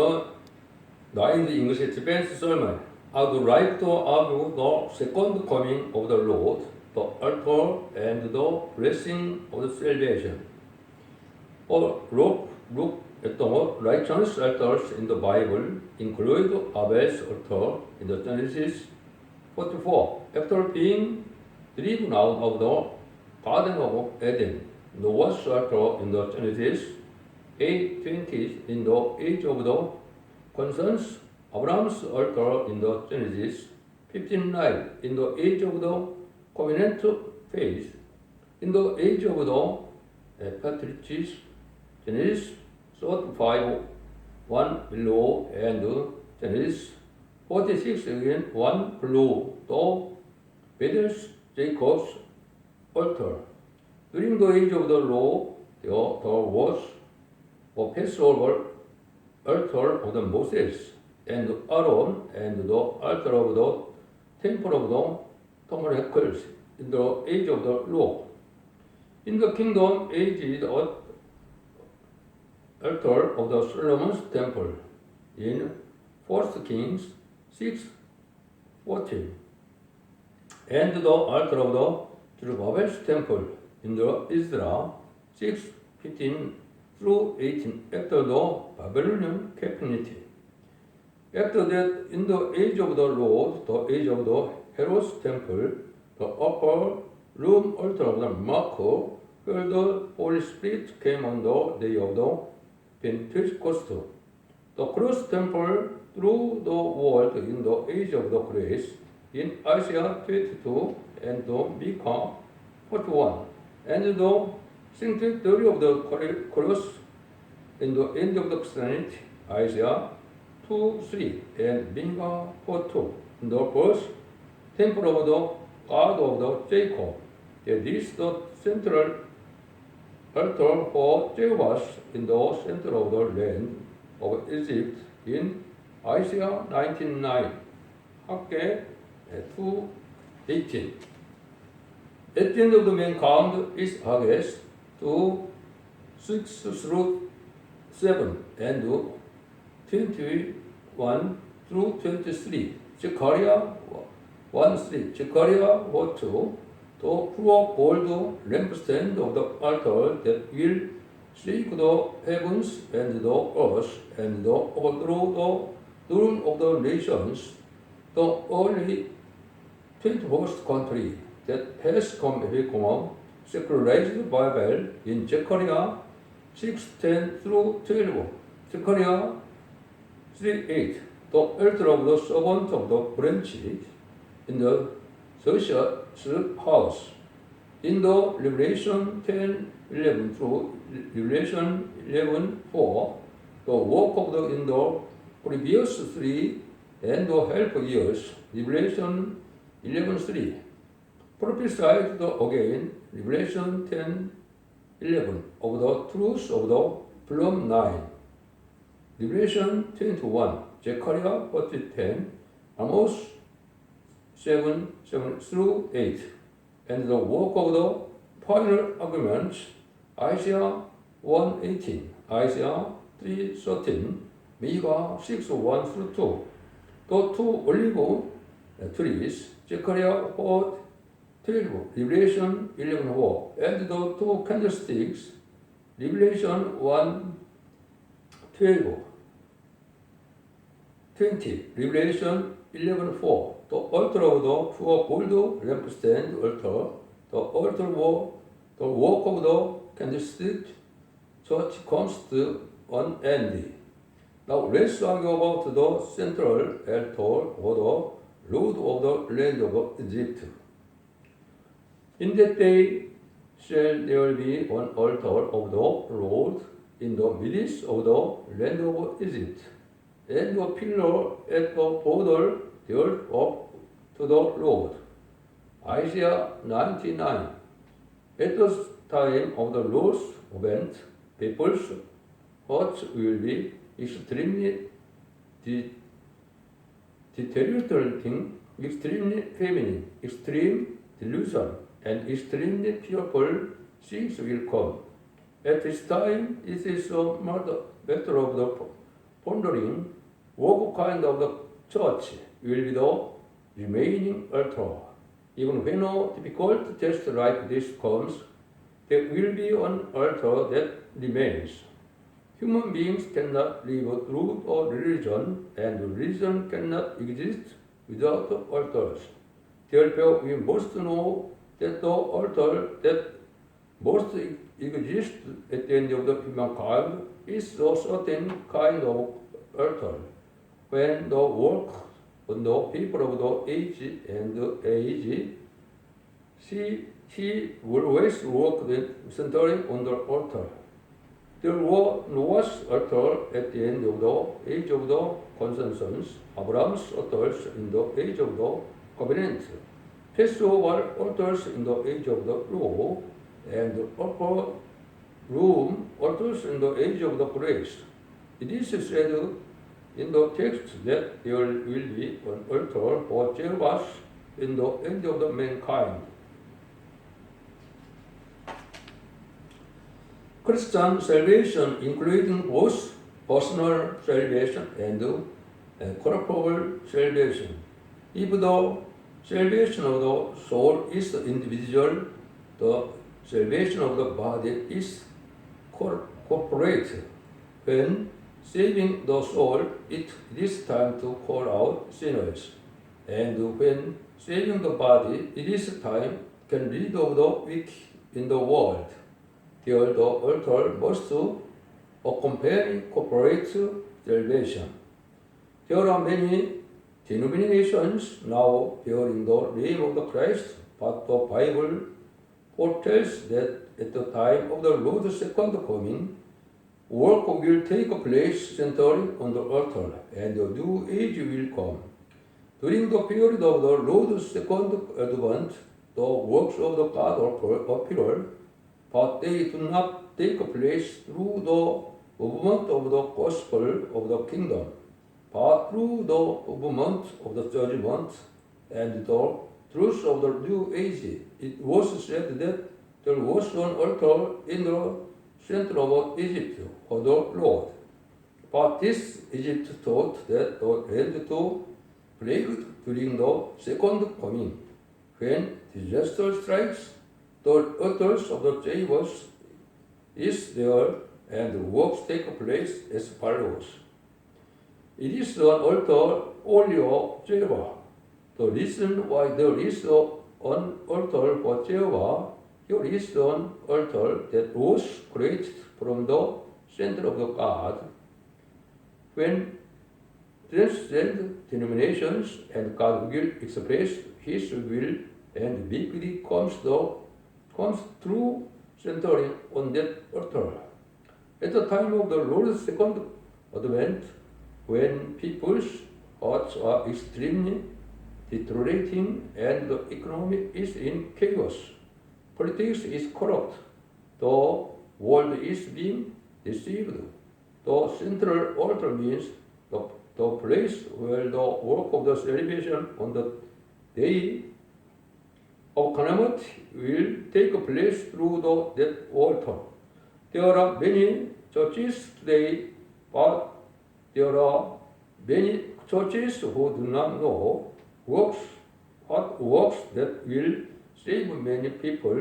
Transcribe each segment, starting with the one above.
a 9th English defense sermon. I would like to argue the second coming of the Lord, the altar and the blessing of the salvation. Or look at the righteous altars in the Bible, include Abel's altar in the Genesis 44. After being driven out of the Garden of Eden, Noah's altar in the Genesis 8:20 in the age of the concerns, Abraham's altar in the Genesis 15:9 in the age of the covenant faith, in the age of the patriarchs, Genesis 35:1 below, and Genesis 46 again 1 below, the Bethel's Jacob's altar. During the age of the law, there was a Passover altar of the Moses and Aaron, and the altar of the temple of the tabernacles in the age of the law. In the kingdom age, the altar of the Solomon's temple in 1 Kings 6:14, and the altar of the Zerubbabel's temple in the Ezra 6:15 through 18 after the Babylonian captivity. After that, in the age of the Lord, the age of the Herod's temple, the upper room altar of the Marco, where the Holy Spirit came on the day of the Pentecost, the cross temple through the world in the age of the grace, in Isaiah 22 and the Micah 41, and the sanctuary of the cross in the end of the Christianity, Isaiah 2:3 and Micah 4:2, in the first temple of the God of the Jacob. That is the central altar for Jehovah in the center of the land of Egypt in Isaiah 19:9, Haggai 2:18. At the end of the main count is Haggai 2:6 through 7 and 21 through 23. Zechariah 1:3. Zechariah 4:2. The pure gold lampstand of the altar that will shake the heavens and the earth and overthrow the rule of the nations, the early 21st country that has become secularized Babel in Zechariah 6:10 through 12. Zechariah 3:8. The altar of the servant of the branches in the Josiah's house. In the Revelation 10:11 through Revelation 11:4, the work of the in the previous 3 and the half years, Revelation 11:3. Prophesied again, Revelation 10:11, of the truth of the plumb 9. Revelation 10:1, Zechariah 40:10, Amos 7 through 8, and the work of the final arguments, Isaiah 1:18, Isaiah 3:13, Micah 6:1 through 2. The two olive trees, Zechariah 4:12, Revelation 11:4, and the two candlesticks, Revelation 1:12, 20, Revelation 11:4. The altar of the pure gold lampstand altar, the altar of the work of the candlestick, church comes to an end. Now let's argue about the central altar or the Lord of the land of Egypt. In that day shall there be an altar of the Lord in the midst of the land of Egypt, and a pillar at the border thereof to the Lord. Isaiah 99. At the time of the Lord's event, people's hearts will be extremely deteriorating, extremely feminine, extreme delusion, and extremely fearful things will come. At this time, it is a matter of the pondering what kind of the church will be the remaining altar. Even when a difficult test like this comes, there will be an altar that remains. Human beings cannot live through a religion, and religion cannot exist without altars. Therefore, we must know that the altar that must exist at the end of the humankind is a certain kind of altar. When the work on the people of the age, he always worked centering on the altar. There was Noah's altar at the end of the age of the consensus, Abraham's altars in the age of the covenant, Passover altars in the age of the law, and the upper room altars in the age of the grace. It is said in the text that there will be an altar for Jehovah in the end of the mankind. Christian salvation, including both personal salvation and corporal salvation. If the salvation of the soul is individual, the salvation of the body is corporate. When saving the soul, it is time to call out sinners. And when saving the body, it is time can rid of the weak in the world. Here the altar must accompany corporate salvation. There are many denominations now bearing the name of the Christ, but the Bible foretells that at the time of the Lord's second coming, work will take place centering on the altar, and a new age will come. During the period of the Lord's second advent, the works of the God appear, but they do not take place through the movement of the gospel of the kingdom, but through the movement of the judgment and the truth of the new age. It was said that there was an altar in the center of Egypt for the Lord. But this Egypt thought that the end to break during the second coming. When disaster strikes, the altars of the Jehovah is there, and works take place as follows. It is an altar only of Jehovah. The reason why there is an altar for Jehovah, here is an altar that was created from the center of the God. When transcend denominations and God will express His will, and victory comes through centering on that altar. At the time of the Lord's second advent, when people's hearts are extremely deteriorating and the economy is in chaos, politics is corrupt, the world is being deceived, the central altar means the place where the work of the celebration on the day of calamity will take place through that altar. There are many churches today, but there are many churches who do not know what works that will save many people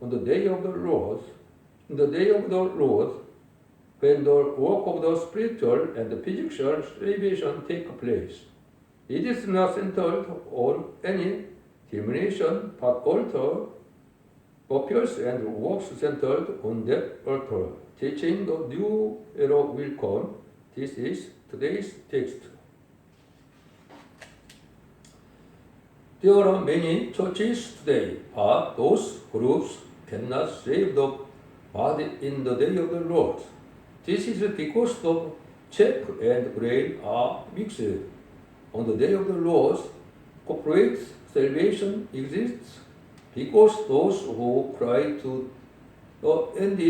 on the day of the Lord. In the day of the Lord, when the work of the spiritual and the physical salvation take place, it is not centered on any denomination, but altar appears and works centered on that altar, teaching the new era will come. This is today's text. There are many churches today, but those groups cannot save the body in the day of the Lord. This is because the chaff and grain are mixed. On the day of the Lord, corporate salvation exists because those who cry to the end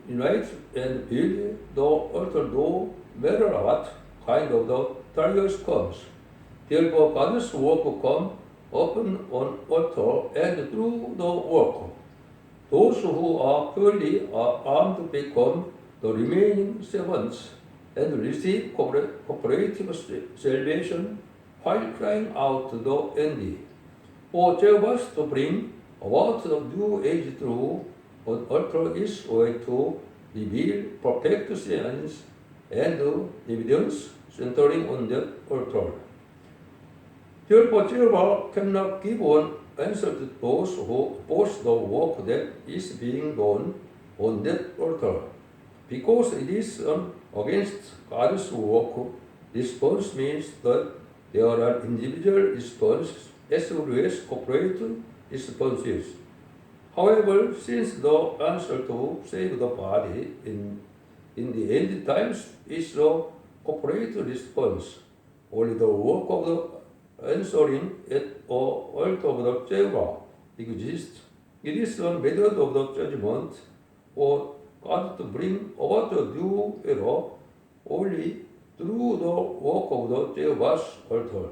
unite and build the altar no matter what kind of the trials comes. Therefore, God's work will come upon an altar and through the work. Those who are purely armed become the remaining servants. and receive cooperative salvation while crying out to the enemy. For Jehovah to bring about the new age through an altar is a way to reveal perfect science and evidence centering on that altar. Therefore, Jehovah cannot give an answer to those who oppose the work that is being done on that altar. Because it is against God's work, response means that there are individual responses as well as corporate responses. However, since the answer to save the body in the end times is a corporate response, only the work of the answering at the altar of the Jehovah exists. It is a method of the judgment for God to bring about the new era only through the work of the Jehovah's altar.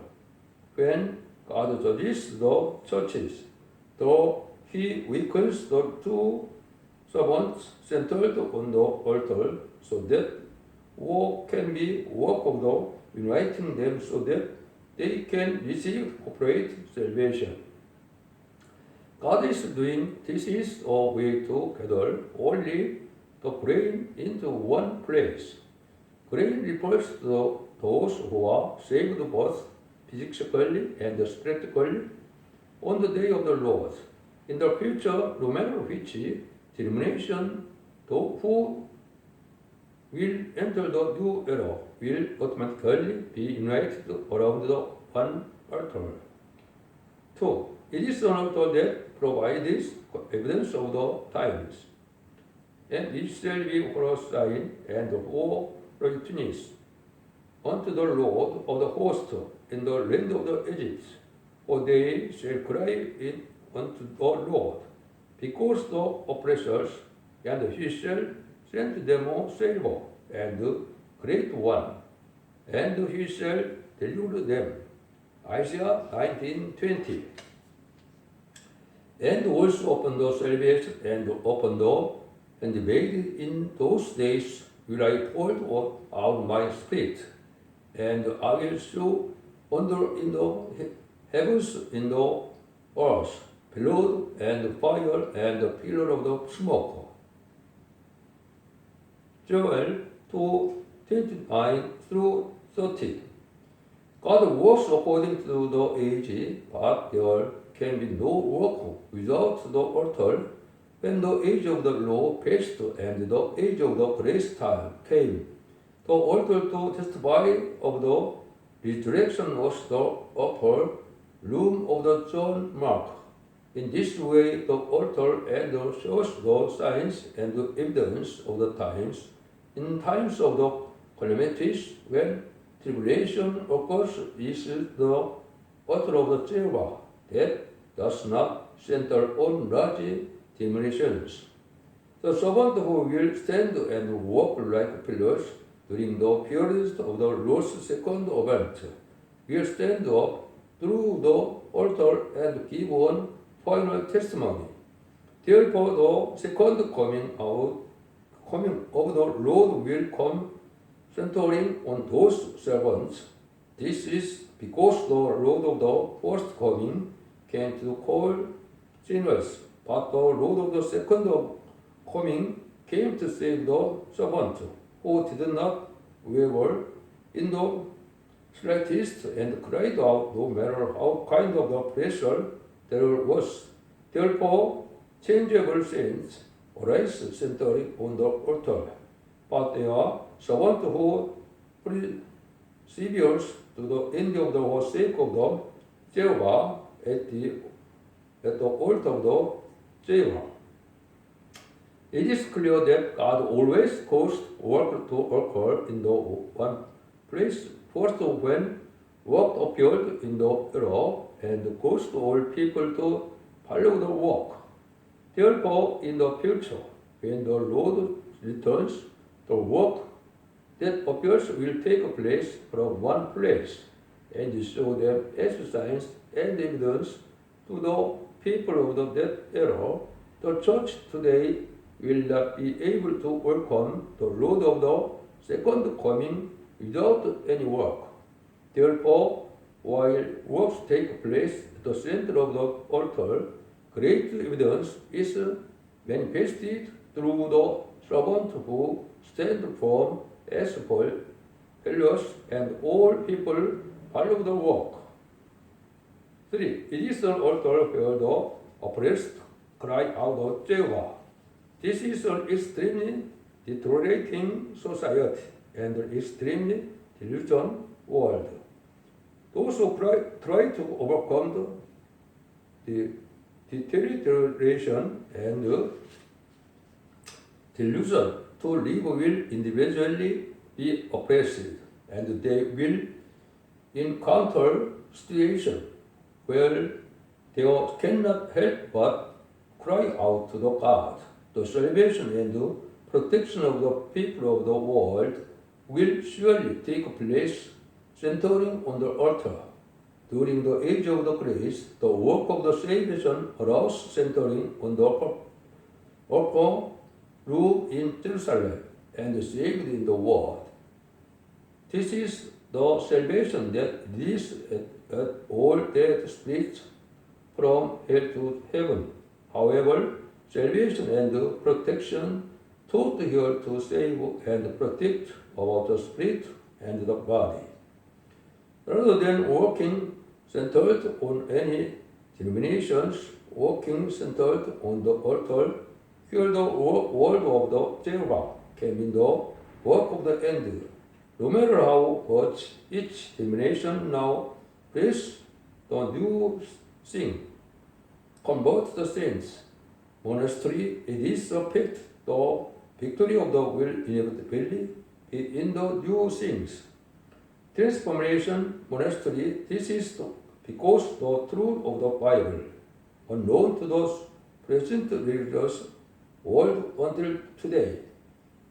When God judges the churches, though He weakens the two servants centered on the altar, so that work can be work of the uniting them so that they can receive corporate salvation. God is doing this is a way to gather only the grain into one place. Grain refers to those who are saved both physically and spiritually on the day of the Lord. In the future, no matter which denomination, who will enter the new era will automatically be united around the one altar. 2. It is an altar that provides evidence of the times, and it shall be for a sign and for a witness unto the Lord of the host in the land of the Egypt, for they shall cry it unto the Lord, because the oppressors, and He shall send them a Savior and great one, and He shall deliver them. Isaiah 19:20. And also open the salvation and open door, and made in those days will I pour out my spirit, and I will show wonder in the heavens, in the earth, blood and fire and the pillar of the smoke. Joel 2:29 through 30. God works according to the age, but there can be no work without the altar. When the age of the law passed and the age of the grace time came, the altar to testify of the resurrection was the upper room of the John Mark. In this way, the altar and shows the signs and the evidence of the times. In times of the calamities, when tribulation occurs, is the altar of the Jehovah that does not center on large denominations. The servant who will stand and walk like pillars during the periods of the Lord's second advent will stand up through the altar and give one final testimony. Therefore, the second coming of the Lord will come centering on those servants. This is because the Lord of the first coming came to call sinners, but the Lord of the second coming came to save the servant who did not waver in the slightest and cried out no matter how kind of the pressure there was. Therefore, changeable saints arise centering on the altar, but they are servants who perseveres to the end of the sake of the Jehovah at the altar of the Jehovah. It is clear that God always caused work to occur in the one place. First, when work appeared in the era, and caused all people to follow the work. Therefore, in the future, when the Lord returns, the work that appears will take place from one place, and show them as signs and evidence to the people of that era. The church today will not be able to welcome the Lord of the second coming without any work. Therefore, while works take place at the center of the altar, great evidence is manifested through the servant who stand firm as Paul, Helios, and all people follow the work. 3. It is an altar where the oppressed cry out of Jehovah. This is an extremely deteriorating society and an extremely delusional world. Those who try to overcome the deterioration and delusion to live will individually be oppressed, and they will encounter situations where they cannot help but cry out to the God. The salvation and the protection of the people of the world will surely take place centering on the altar. During the age of the grace, the work of the salvation arose centering on the altar, ruled in Jerusalem, and saved in the world. This is the salvation that leads at all dead spirits from hell to heaven. However, salvation and protection taught here to save and protect about the spirit and the body. Rather than working centered on any denominations, working centered on the altar, here the word of the Jehovah came in the work of the end. No matter how much each denomination now prays the new thing, convert the saints. Monastery, it is a fact the victory of the will inevitably be in the new things. Transformation monastery, this is because the truth of the Bible, unknown to those present religious world until today,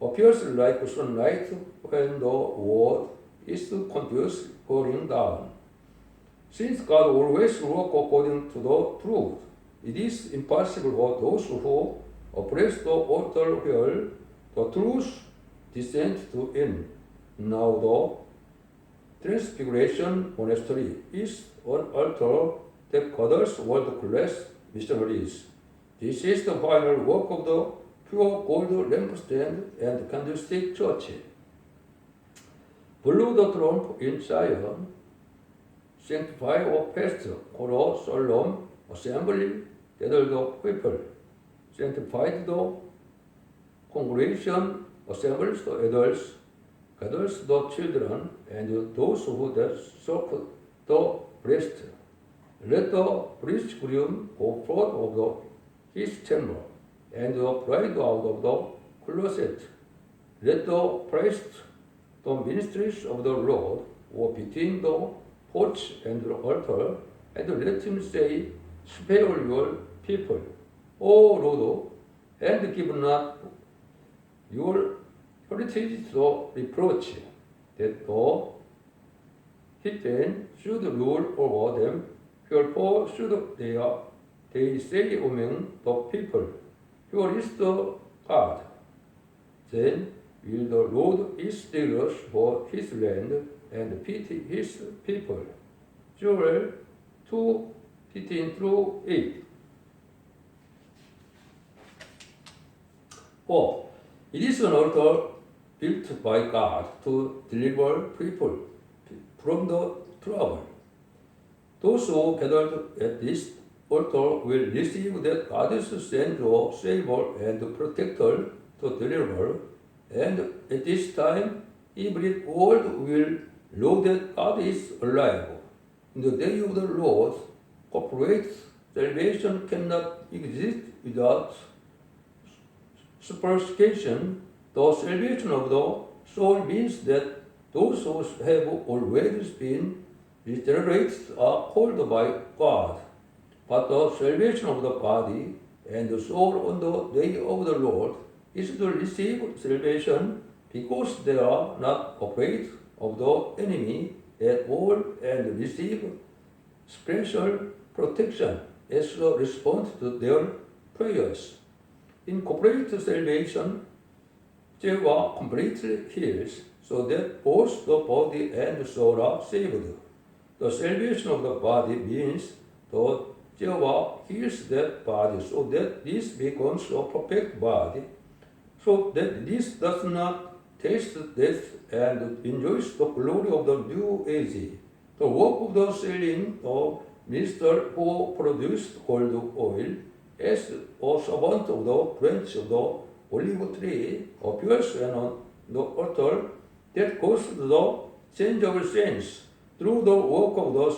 appears like sunlight when the world is confused falling down. Since God always works according to the truth, it is impossible for those who oppress the altar where the truth descends to end. Now the Transfiguration Monastery is an altar that gathers world-class missionaries. This is the final work of the pure gold lampstand and candlestick church. Blow the trump in Zion, sanctify a fast, call a solemn assembly, gather the people, sanctify the congregation, assembles the adults, gathers the children, and those who suck the breast. Let the bridegroom go forth of his chamber, and the bride out of the closet. Let the priest, the ministers of the Lord, walk between the porch and the altar, and let him say, spare your people, O Lord, and give not your heritage to reproach, that the heathen should rule over them, wherefore should they say among the people, here is the God. Then will the Lord be zealous for his land and pity his people. Joel 2:15-8. 4. It is an altar built by God to deliver people from the trouble. Those who gathered at this altar will receive that God is sent a Savior and Protector to deliver, and at this time every world will know that God is alive. In the day of the Lord, corporate salvation cannot exist without supplication. The salvation of the soul means that those who have already been regenerated are called by God. But the salvation of the body and the soul on the day of the Lord is to receive salvation because they are not afraid of the enemy at all and receive special protection as a response to their prayers. In corporate salvation, they were completely healed, so that both the body and the soul are saved. The salvation of the body means that Jehovah heals that body so that this becomes a perfect body, so that this does not taste death and enjoys the glory of the new age. The work of the selling the minister who produced gold oil as a servant of the branch of the olive tree appears on the altar that caused the change of saints through the work of the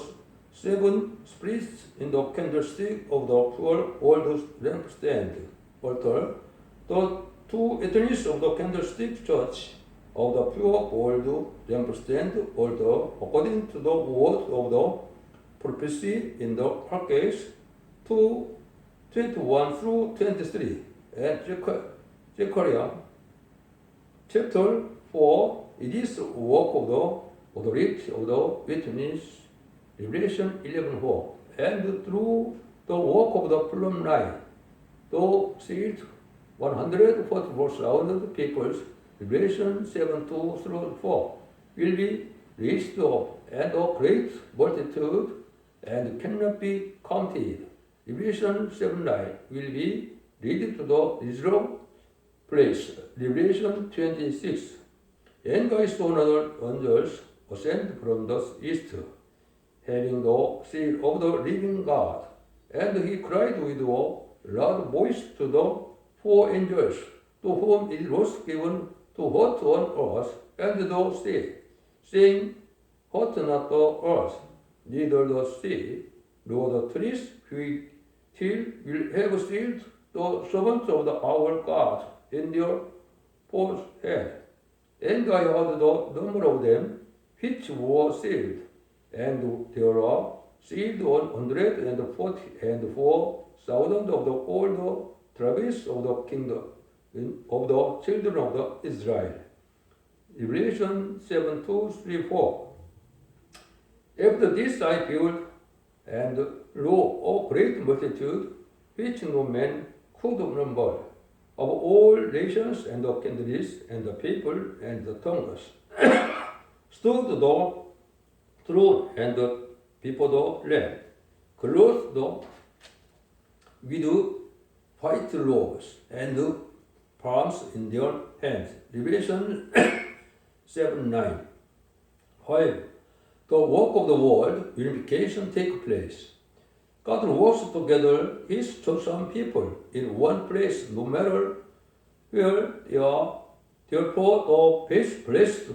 seven spirits in the candlestick of the pure old lampstand altar. The two eternals of the candlestick church of the pure old lampstand altar, according to the word of the prophecy in the Habakkuk 2:21 through 23, and Zechariah chapter 4, it is the work of the authority of the witness, Revelation 11:4, and through the work of the plumb line, the sealed 144,000 peoples, Revelation 7:2 through 4, will be raised up, and a great multitude, and cannot be counted. Revelation 7:9 will be read to the reserved place. Revelation 26. And I saw another angel ascend from the east, having the seal of the living God. And he cried with a loud voice to the four angels, to whom it was given to hurt on earth and the sea, saying, hurt not the earth, neither the sea, nor the trees, till will have sealed the servants of our God in their forehead. And I heard the number of them which were sealed, and there are sealed 144,000 of the older tribes of the kingdom of the children of the Israel. Revelation 7:2-3-4. After this I beheld, and lo, a great multitude, which no man could number, of all nations and the kindreds and the people and the tongues, stood the throne and before the Lamb, clothed with white robes and palms in their hands. Revelation 7:9. However, the work of the world, unification, take place. God works together His chosen people in one place, no matter where they are. Therefore, the blessed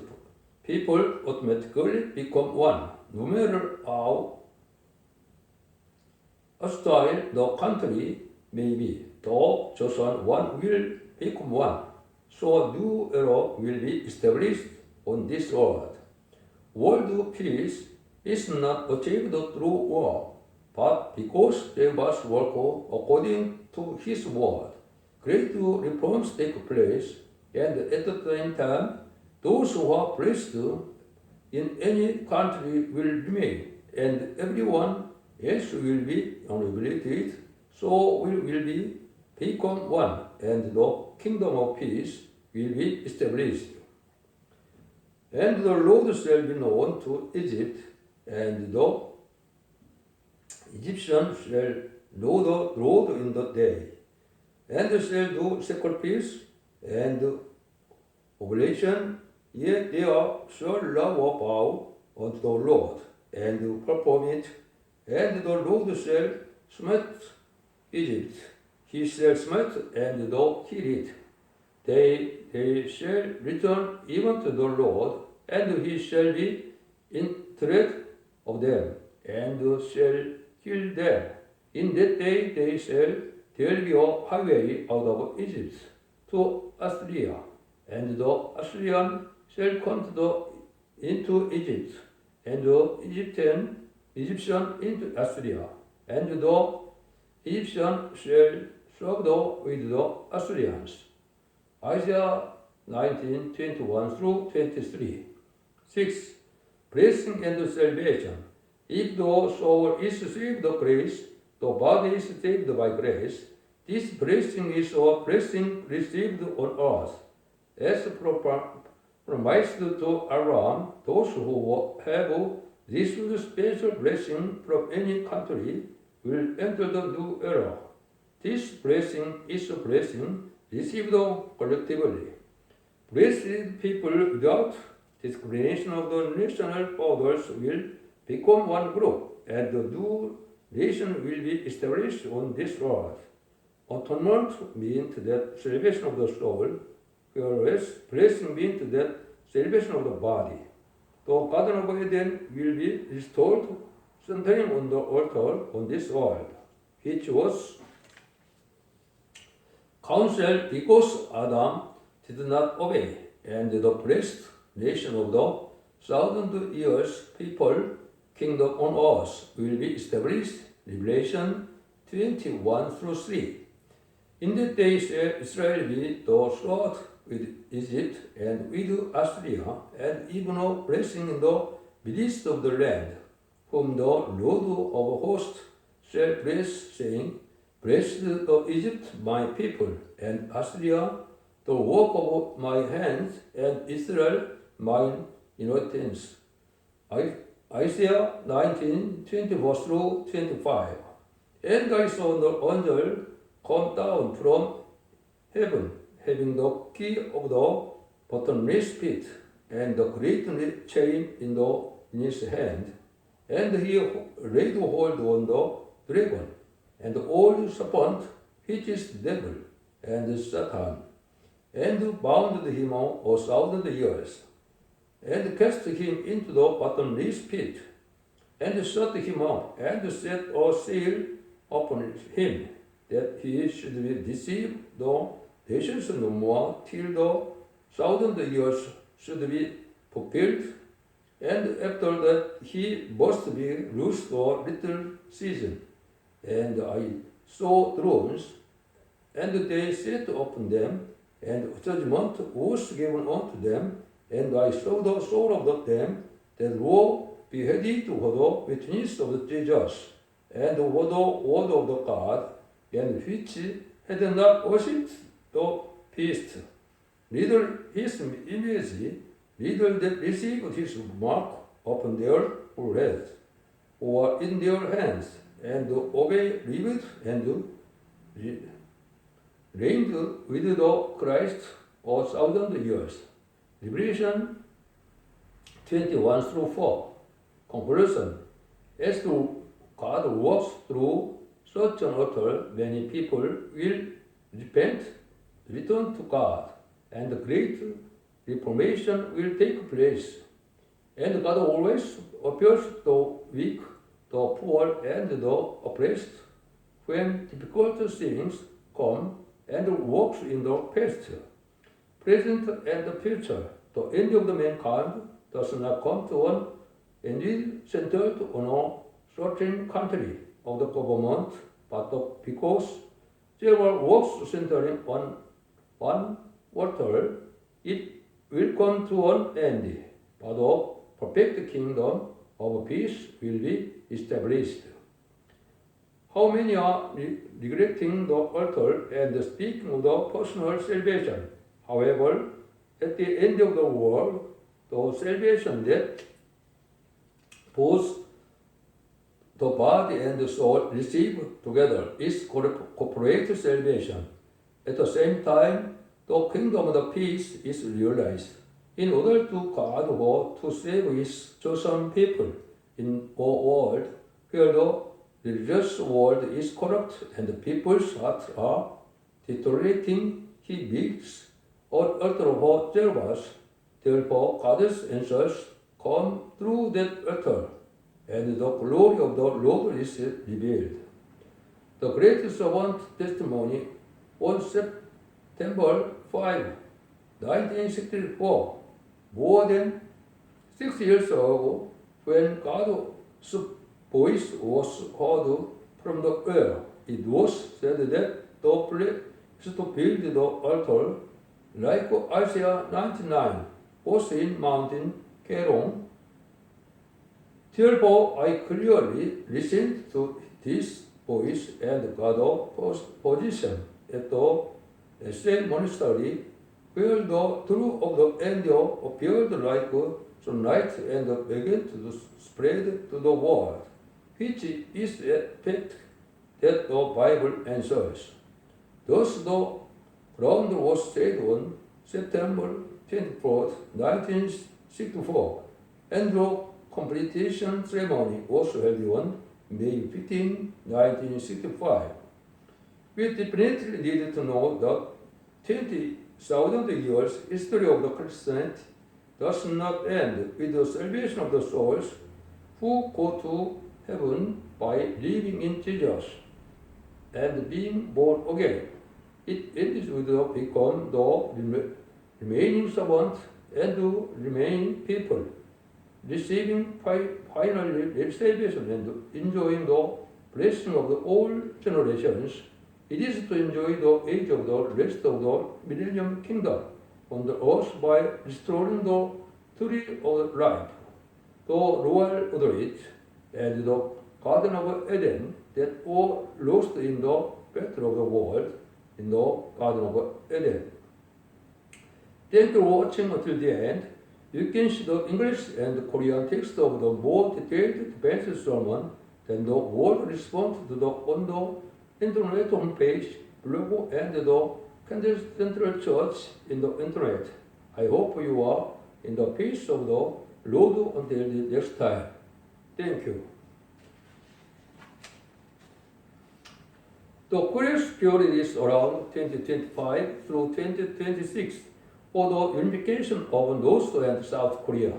people automatically become one, no matter how hostile the country may be. The chosen one will become one, so a new era will be established on this earth. World peace is not achieved through war, but because Jehovah's work according to His word. Great reforms take place, and at the same time, those who are blessed in any country will remain, and everyone else will be rehabilitated, so we will be become one, and the kingdom of peace will be established. And the Lord shall be known to Egypt, and the Egyptians shall know the Lord in the day, and they shall do sacrifice and oblation, yet they shall love a vow unto the Lord, and perform it, and the Lord shall smite Egypt, He shall smite and heal it. They shall return even to the Lord, and He shall be in dread of them, and shall kill them. In that day there will be a highway out of Egypt to Assyria, and the Assyrian shall come into Egypt, and the Egyptian into Assyria, and the Egyptian shall serve with the Assyrians. Isaiah 19:21-23. 6. Blessing and salvation. If the soul is saved by grace, the body is saved by grace. This blessing is a blessing received on earth, as promised to Abraham, those who have received special blessing from any country will enter the new era. This blessing is a blessing received collectively. Blessed people without discrimination of the national borders will become one group, and the new nation will be established on this earth. Atonement means that salvation of the soul, whereas blessing means that salvation of the body. The Garden of Eden will be restored sometime on the altar on this world, which was counselled because Adam did not obey, and the blessed nation of the thousand years people kingdom on earth will be established. Revelation 21 through 3. In the days Israel will be the sword with Egypt and with Assyria, and even a blessing in the midst of the land, whom the Lord of hosts shall bless, saying, Blessed Egypt my people, and Assyria the work of my hands, and Israel mine inheritance. Isaiah 19:24 through 25. And I saw the angel come down from heaven, having the key of the bottomless pit, and the great chain in his hand. And he laid hold on the dragon, and the old serpent, which is the devil and Satan, and bound him 1,000 years, and cast him into the bottomless pit, and shut him up, and set a seal upon him, that he should deceive the nations no more till the 1,000 years should be fulfilled, and after that he must be loosed a little season. And I saw thrones, and they sat upon them, and judgment was given unto them, and I saw the soul of them that were beheaded for the witness of Jesus, and for the word of the God, and which had not worshipped the beast, neither his image, neither that received his mark upon their foreheads, or in their hands, and lived and reigned with the Christ 1,000 years. Revelation 21 through 4. Conclusion. As to God works through such an author, many people will repent, return to God, and great reformation will take place. And God always appears to the weak, the poor, and the oppressed when difficult things come, and works in the past, present, and future. The end of the mankind does not come to an end centered on a certain country of the government, but because there are works centering on one altar, it will come to an end, but a perfect kingdom of peace will be established. How many are neglecting the altar and speaking of the personal salvation? However, at the end of the world, the salvation that both the body and the soul receive together is corporate salvation. At the same time, the kingdom of the peace is realized in order to God to save his chosen people in a world where the religious world is corrupt and the people's hearts are deteriorating. He builds an altar of Jehovah. Therefore, God's answers come through that altar, and the glory of the Lord is revealed. The great servant testimony on September 5, 1964, more than 6 years ago, when God's voice was heard from the air, it was said that the place to build the altar, like Isaiah 99, was in Mountain Kerong. Therefore, I clearly listened to this voice and got a position at the same monastery where the true of the angel appeared like sunlight and began to spread to the world, which is a fact that the Bible answers. Thus, the ground was set on September 24, 1964, and the completion ceremony was held on May 15, 1965. We definitely need to know that 20,000 years history of the Christianity does not end with the salvation of the souls who go to heaven by believing in Jesus and being born again. It ends with the become the remaining servant and the remaining people, receiving finally salvation and enjoying the blessing of the all generations. It is to enjoy the age of the rest of the millennium kingdom on the earth by restoring the tree of life, the royal Odrit, and the Garden of Eden that were lost in the battle of the world in the Garden of Eden. Thank you for watching until the end. You can see the English and Korean text of the more detailed defense sermon than the word response to the on the internet homepage, blog, and the Kansas Central Church in the internet. I hope you are in the peace of the Lord until the next time. Thank you. The Korea's period is around 2025 through 2026 for the unification of North and South Korea.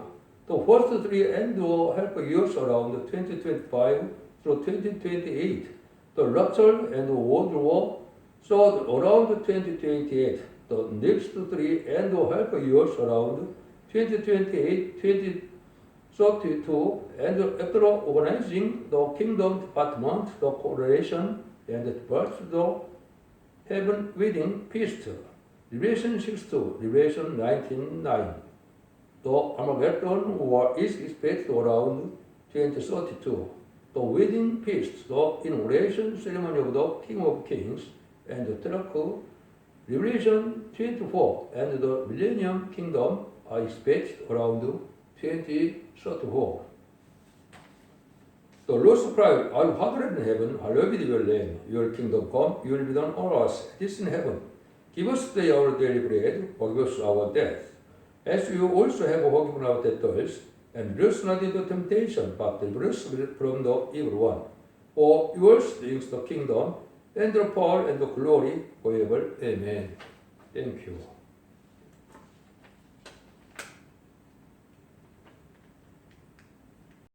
The first three annual help years around 2025 through 2028. The rupture and World War started around 2028. The next three annual help years around 2028, 2032, and after organizing the Kingdom Department, the Coalition, and the birth the Heaven Wedding Feast, Revelation 6:2, Revelation 19:9. The Armageddon War is expected around 2032. The wedding feast, the inauguration ceremony of the King of Kings and the Turk, Revelation 24, and the Millennium Kingdom are expected around 2034. The Lord's Prayer, Our Father in heaven, hallowed be your name. Your kingdom come, your will be done on earth as it is in heaven. Give us today our daily bread, forgive us our debt, as you also have forgiven our debtors, and lead us not into temptation, but deliver us from the evil one. For yours is the kingdom, and the power, and the glory forever. Amen. Thank you.